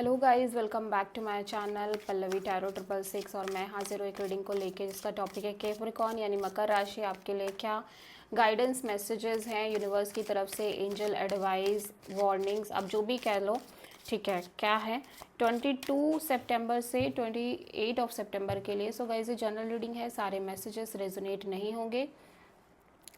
Hello guys, welcome back to my channel Pallavi tarot 666 और मैं हाजिर हूँ एक रीडिंग को लेके जिसका टॉपिक है कैप्रिकॉर्न यानी मकर राशि। आपके लिए क्या गाइडेंस मैसेजेस हैं यूनिवर्स की तरफ से, एंजल एडवाइस, वार्निंग्स, आप जो भी कह लो, ठीक है, क्या है 22 सितंबर से 28 ऑफ सितंबर के लिए। सो गाइस, ये जनरल रीडिंग है, सारे मैसेजेस रेजोनेट नहीं होंगे।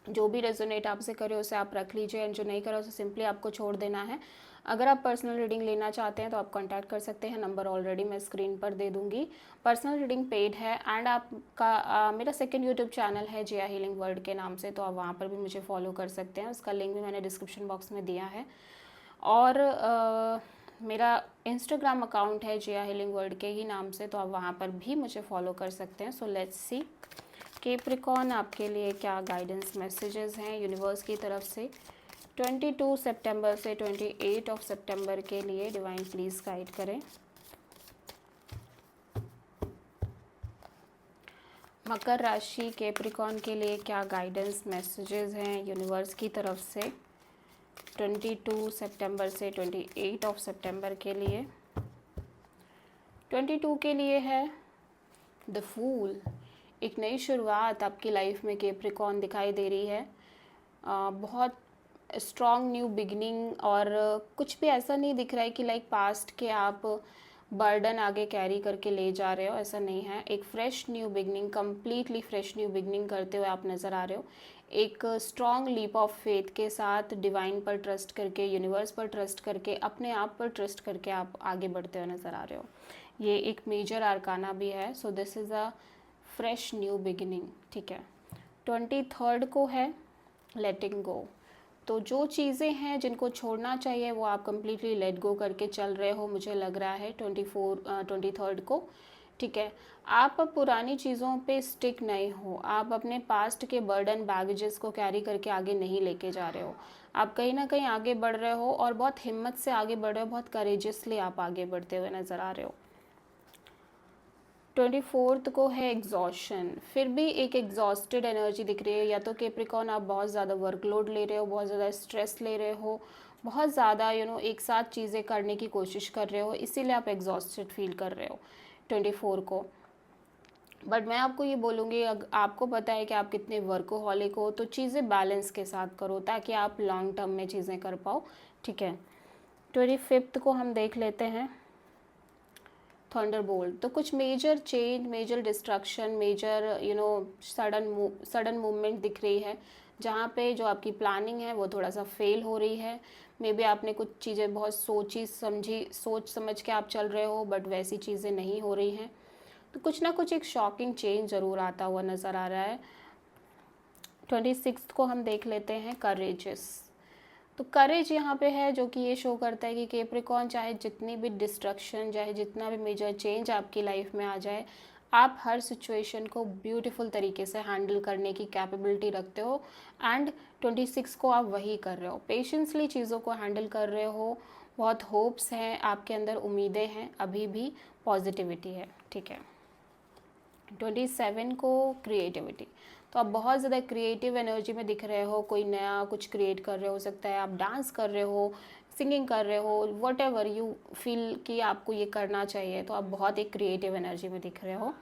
जो भी रेजोनेट आपसे करे उसे आप रख लीजिए एंड जो नहीं करे उसे सिंपली आपको छोड़ देना है। अगर आप पर्सनल रीडिंग लेना चाहते हैं तो आप कांटेक्ट कर सकते हैं, नंबर ऑलरेडी मैं स्क्रीन पर दे दूंगी। पर्सनल रीडिंग पेड है एंड आपका मेरा सेकंड यूट्यूब चैनल है जिया हीलिंग वर्ल्ड के नाम से, तो आप वहाँ पर भी मुझे फॉलो कर सकते हैं, उसका लिंक भी मैंने डिस्क्रिप्शन बॉक्स में दिया है। और मेरा इंस्टाग्राम अकाउंट है जिया हीलिंग वर्ल्ड के ही नाम से, तो आप वहाँ पर भी मुझे फॉलो कर सकते हैं। सो लेट्स सी कैप्रिकॉर्न आपके लिए क्या गाइडेंस मैसेजेस हैं यूनिवर्स की तरफ से 22 सितंबर से 28 ऑफ सितंबर के लिए। डिवाइन प्लीज़ गाइड करें। मकर राशि कैप्रिकॉर्न के लिए क्या गाइडेंस मैसेजेस हैं यूनिवर्स की तरफ से 22 सितंबर से 28 ऑफ सितंबर के लिए। 22 के लिए है द फूल, एक नई शुरुआत आपकी लाइफ में कैप्रिकॉर्न दिखाई दे रही है। बहुत स्ट्रॉन्ग न्यू बिगनिंग, और कुछ भी ऐसा नहीं दिख रहा है कि लाइक पास्ट के आप बर्डन आगे कैरी करके ले जा रहे हो, ऐसा नहीं है। एक fresh new beginning, completely fresh new beginning करते हुए आप नज़र आ रहे हो। एक स्ट्रॉन्ग लीप ऑफ फेथ के साथ डिवाइन पर ट्रस्ट करके, यूनिवर्स पर ट्रस्ट करके, अपने आप पर ट्रस्ट करके आप आगे बढ़ते हुए नज़र आ रहे हो। ये एक मेजर आर्काना भी है। So this is a fresh new beginning, ठीक है। 23 को है लेटिंग गो। तो जो चीज़ें हैं जिनको छोड़ना चाहिए वो आप कम्प्लीटली लेट गो करके चल रहे हो, मुझे लग रहा है 23 को, ठीक है। आप अब पुरानी चीज़ों पे स्टिक नहीं हो, आप अपने पास्ट के बर्डन बैगेजेस को कैरी करके आगे नहीं लेके जा रहे हो। आप कहीं ना कहीं आगे बढ़ रहे हो और बहुत हिम्मत से आगे बढ़ रहे हो, बहुत करेजियसली आप आगे बढ़ते हुए नज़र आ रहे हो। 24 को है एग्जॉशन, फिर भी एक एग्जॉस्टेड एनर्जी दिख रही है। या तो कैप्रिकॉर्न आप बहुत ज़्यादा वर्कलोड ले रहे हो, बहुत ज़्यादा स्ट्रेस ले रहे हो, बहुत ज़्यादा एक साथ चीज़ें करने की कोशिश कर रहे हो, इसीलिए आप एग्जॉस्टेड फील कर रहे हो 24 को। बट मैं आपको ये बोलूँगी, अगर आपको पता है कि आप कितने वर्कोहॉलिक हो, तो चीज़ें बैलेंस के साथ करो ताकि आप लॉन्ग टर्म में चीज़ें कर पाओ, ठीक है। 25 को हम देख लेते हैं थंडरबोल्ट। तो कुछ major change, major destruction, major sudden movement दिख रही है, जहाँ पे जो आपकी प्लानिंग है वो थोड़ा सा फेल हो रही है। मे बी आपने कुछ चीज़ें बहुत सोच समझ के आप चल रहे हो, बट वैसी चीज़ें नहीं हो रही हैं। तो कुछ ना कुछ एक शॉकिंग चेंज ज़रूर आता हुआ नज़र आ रहा है। 26 को हम देख लेते हैं करेजियस। तो करेज यहाँ पे है, जो कि ये शो करता है कि कैप्रिकॉर्न चाहे जितनी भी डिस्ट्रक्शन, चाहे जितना भी मेजर चेंज आपकी लाइफ में आ जाए, आप हर सिचुएशन को ब्यूटीफुल तरीके से हैंडल करने की कैपेबिलिटी रखते हो। एंड 26 को आप वही कर रहे हो, पेशेंसली चीज़ों को हैंडल कर रहे हो। बहुत होप्स हैं आपके अंदर, उम्मीदें हैं, अभी भी पॉजिटिविटी है, ठीक है। 27 को क्रिएटिविटी, तो आप बहुत ज़्यादा क्रिएटिव एनर्जी में दिख रहे हो, कोई नया कुछ क्रिएट कर रहे हो सकता है, आप डांस कर रहे हो, सिंगिंग कर रहे हो, वट एवर यू फील कि आपको ये करना चाहिए, तो आप बहुत एक क्रिएटिव एनर्जी में दिख रहे हो।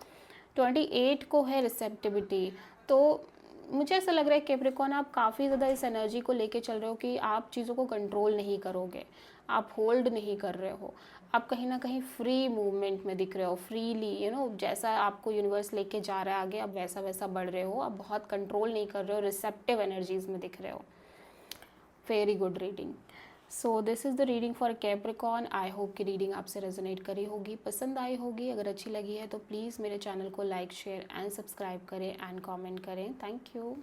28 को है रिसेप्टिविटी। तो मुझे ऐसा लग रहा है कैप्रिकॉर्न, आप काफ़ी ज़्यादा इस एनर्जी को लेके चल रहे हो कि आप चीज़ों को कंट्रोल नहीं करोगे, आप होल्ड नहीं कर रहे हो, आप कहीं ना कहीं फ्री मूवमेंट में दिख रहे हो, फ्रीली जैसा आपको यूनिवर्स लेके जा रहा है आगे, आप वैसा वैसा बढ़ रहे हो, आप बहुत कंट्रोल नहीं कर रहे हो, रिसेप्टिव एनर्जीज में दिख रहे हो। Very good reading. So this is the reading for Capricorn. I hope कि रीडिंग आपसे रेजोनेट करी होगी, पसंद आई होगी। अगर अच्छी लगी है तो प्लीज़ मेरे चैनल को लाइक, शेयर एंड सब्सक्राइब करें एंड कमेंट करें। Thank you.